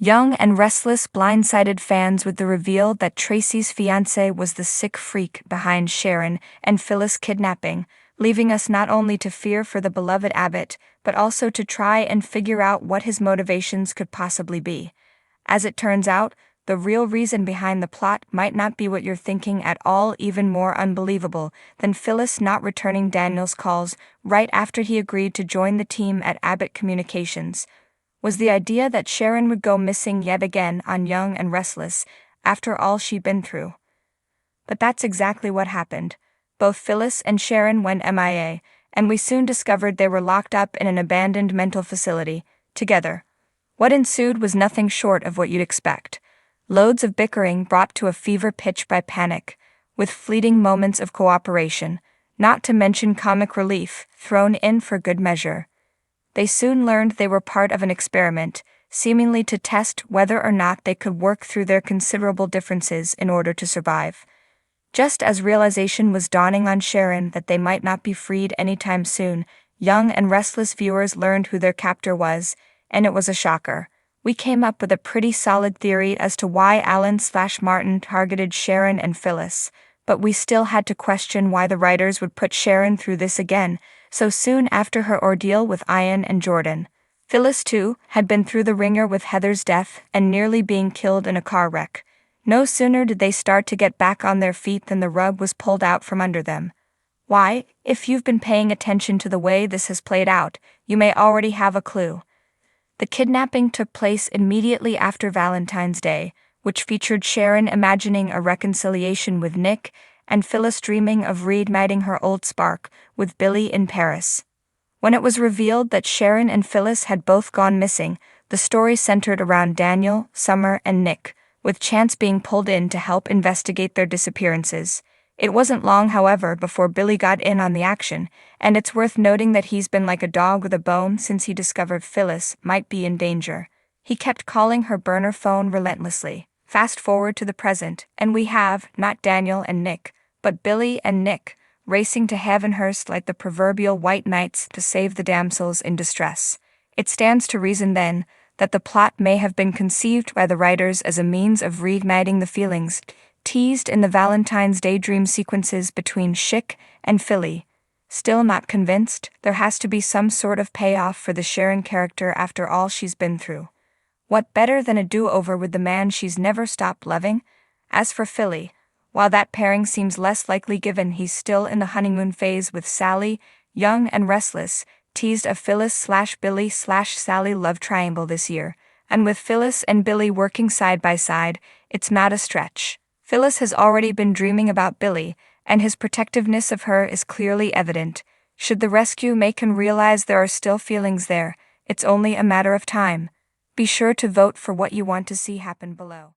Young and Restless blindsided fans with the reveal that Tracy's fiancé was the sick freak behind Sharon and Phyllis' kidnapping, leaving us not only to fear for the beloved Abbott, but also to try and figure out what his motivations could possibly be. As it turns out, the real reason behind the plot might not be what you're thinking at all. Even more unbelievable than Phyllis not returning Daniel's calls right after he agreed to join the team at Abbott Communications was the idea that Sharon would go missing yet again on Young and Restless after all she'd been through. But that's exactly what happened. Both Phyllis and Sharon went MIA, and we soon discovered they were locked up in an abandoned mental facility, together. What ensued was nothing short of what you'd expect. Loads of bickering brought to a fever pitch by panic, with fleeting moments of cooperation, not to mention comic relief, thrown in for good measure. They soon learned they were part of an experiment, seemingly to test whether or not they could work through their considerable differences in order to survive. Just as realization was dawning on Sharon that they might not be freed anytime soon, Young and Restless viewers learned who their captor was, and it was a shocker. We came up with a pretty solid theory as to why Alan/Martin targeted Sharon and Phyllis, but we still had to question why the writers would put Sharon through this again, so soon after her ordeal with Ian and Jordan. Phyllis, too, had been through the ringer with Heather's death and nearly being killed in a car wreck. No sooner did they start to get back on their feet than the rug was pulled out from under them. Why, if you've been paying attention to the way this has played out, you may already have a clue. The kidnapping took place immediately after Valentine's Day, which featured Sharon imagining a reconciliation with Nick and Phyllis dreaming of reigniting her old spark with Billy in Paris. When it was revealed that Sharon and Phyllis had both gone missing, the story centered around Daniel, Summer, and Nick, with Chance being pulled in to help investigate their disappearances. It wasn't long, however, before Billy got in on the action, and it's worth noting that he's been like a dog with a bone since he discovered Phyllis might be in danger. He kept calling her burner phone relentlessly. Fast forward to the present, and we have, not Daniel and Nick, but Billy and Nick, racing to Havenhurst like the proverbial white knights to save the damsels in distress. It stands to reason, then, that the plot may have been conceived by the writers as a means of reigniting the feelings teased in the Valentine's Day dream sequences between Schick and Philly. Still not convinced? There has to be some sort of payoff for the Sharon character after all she's been through. What better than a do-over with the man she's never stopped loving? As for Philly, while that pairing seems less likely given he's still in the honeymoon phase with Sally, Young and Restless teased a Phyllis/Billy/Sally love triangle this year, and with Phyllis and Billy working side by side, it's not a stretch. Phyllis has already been dreaming about Billy, and his protectiveness of her is clearly evident. Should the rescue make him realize there are still feelings there, it's only a matter of time. Be sure to vote for what you want to see happen below.